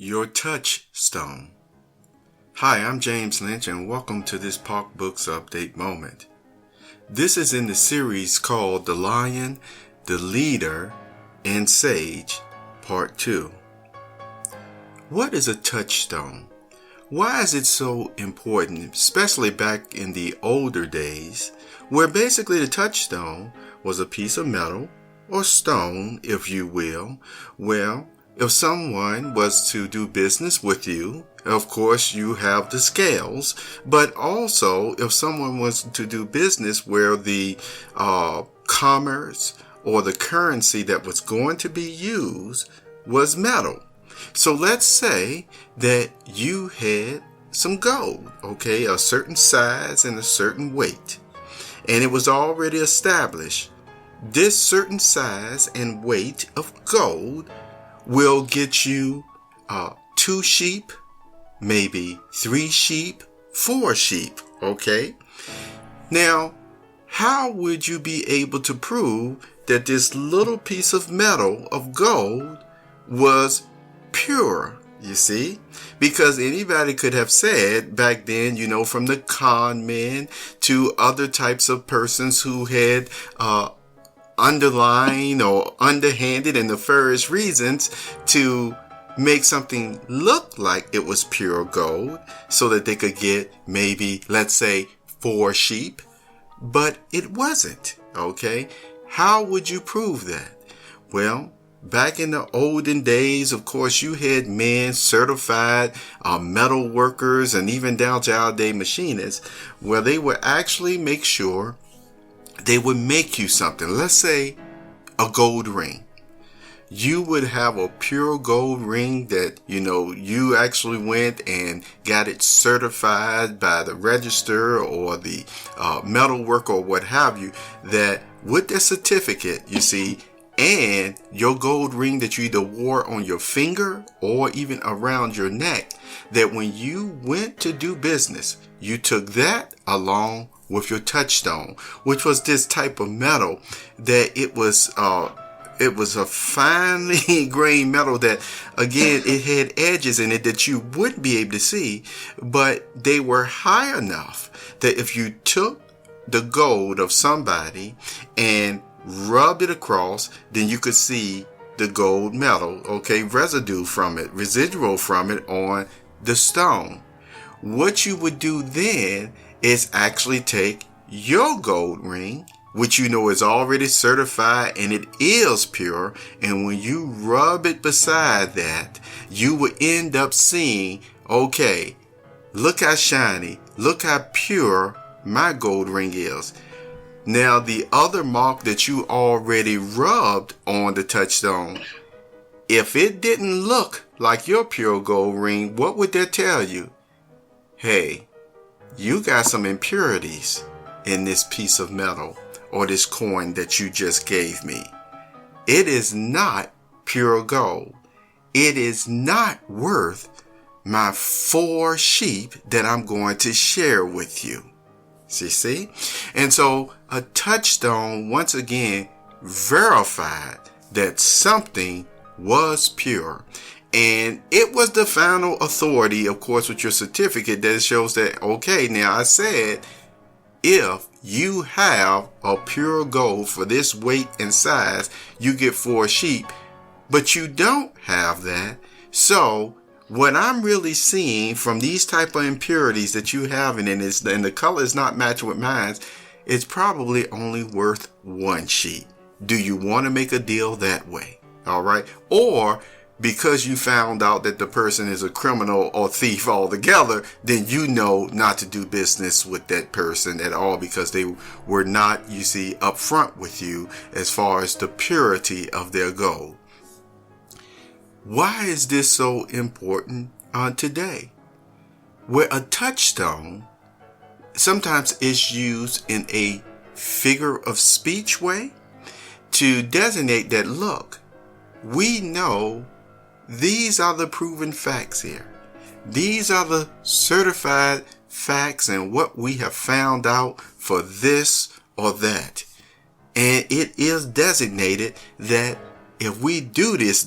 Your Touchstone. Hi, I'm James Lynch and welcome to this Park Books Update moment. This is in the series called The Lion, the Leader, and Sage, Part 2. What is a touchstone? Why is it so important, especially back in the older days, where basically the touchstone was a piece of metal, or stone, if you will, well, if someone was to do business with you, of course you have the scales, but also if someone was to do business where the commerce or the currency that was going to be used was metal. So let's say that you had some gold, okay, a certain size and a certain weight, and it was already established. This certain size and weight of gold will get you 2 sheep, maybe 3 sheep, 4 sheep, okay? Now, how would you be able to prove that this little piece of metal of gold was pure, you see? Because anybody could have said back then, from the con men to other types of persons who had underlying or underhanded and nefarious reasons to make something look like it was pure gold so that they could get maybe, let's say, 4 sheep, but it wasn't, okay? How would you prove that? Well, back in the olden days, of course, you had men certified metal workers and even down to our day machinists where they would actually make sure they would make you something. Let's say a gold ring. You would have a pure gold ring that, you actually went and got it certified by the register or the metal worker or what have you, that with the certificate, you see, and your gold ring that you either wore on your finger or even around your neck, that when you went to do business, you took that along with your touchstone, which was this type of metal that it was a finely grained metal that, again, it had edges in it that you wouldn't be able to see, but they were high enough that if you took the gold of somebody and rubbed it across, then you could see the gold metal, okay, residual from it, residual from it on the stone. What you would do then is actually take your gold ring, which is already certified and it is pure, and when you rub it beside that, you will end up seeing, okay, look how shiny, look how pure my gold ring is. Now, the other mark that you already rubbed on the touchstone, if it didn't look like your pure gold ring, what would that tell you? Hey, you got some impurities in this piece of metal or this coin that you just gave me. It is not pure gold. It is not worth my 4 sheep that I'm going to share with you. See? And so a touchstone, once again, verified that something was pure. And it was the final authority, of course, with your certificate that shows that, okay, now I said, if you have a pure gold for this weight and size, you get 4 sheep, but you don't have that. So what I'm really seeing from these type of impurities that you have and the color is not matching with mine, it's probably only worth 1 sheep. Do you want to make a deal that way? All right. Or because you found out that the person is a criminal or thief altogether, then you know not to do business with that person at all because they were not, upfront with you as far as the purity of their gold. Why is this so important today? Where a touchstone sometimes is used in a figure of speech way to designate that, look, we know these are the proven facts here. These are the certified facts and what we have found out for this or that. And it is designated that if we do this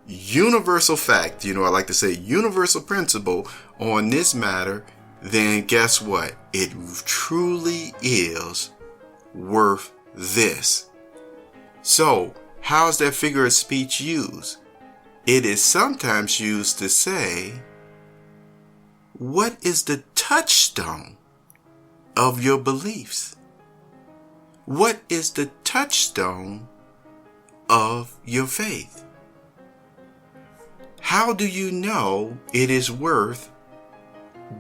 universal fact, I like to say universal principle on this matter, then guess what? It truly is worth this. So, how's that figure of speech used? It is sometimes used to say, what is the touchstone of your beliefs? What is the touchstone of your faith? How do you know it is worth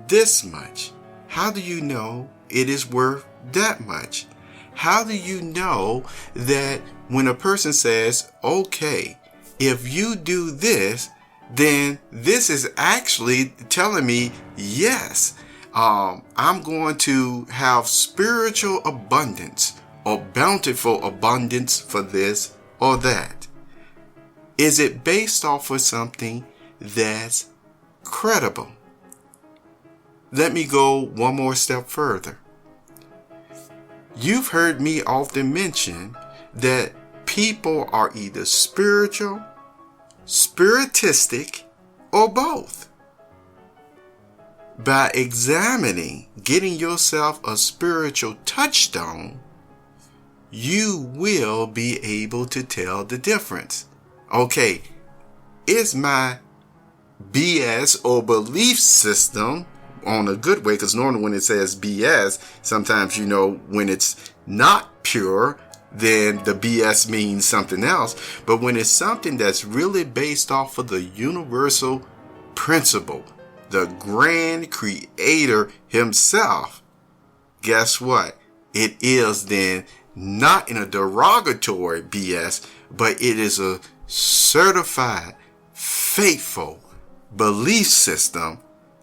this much? How do you know it is worth that much? How do you know that when a person says, okay, if you do this, then this is actually telling me, yes, I'm going to have spiritual abundance or bountiful abundance for this or that? Is it based off of something that's credible? Let me go one more step further. You've heard me often mention that people are either spiritual, spiritistic, or both. By examining, getting yourself a spiritual touchstone, you will be able to tell the difference. Okay, is my BS or belief system on a good way? Because normally when it says BS, sometimes when it's not pure, then the BS means something else. But when it's something that's really based off of the universal principle, the grand creator himself, guess what? It is then not in a derogatory BS, but it is a certified, faithful belief system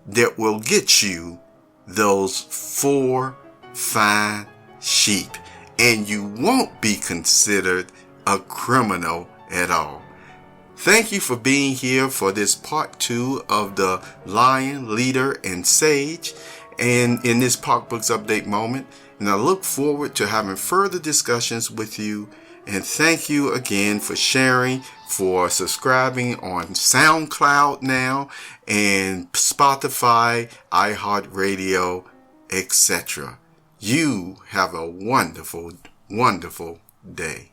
that will get you those 4 fine sheep, and you won't be considered a criminal at all. Thank you for being here for this part 2 of the Lion, Leader, and Sage, and in this Park Books Update moment. And I look forward to having further discussions with you. And thank you again for sharing, for subscribing on SoundCloud now, and Spotify, iHeartRadio, etc. You have a wonderful, wonderful day.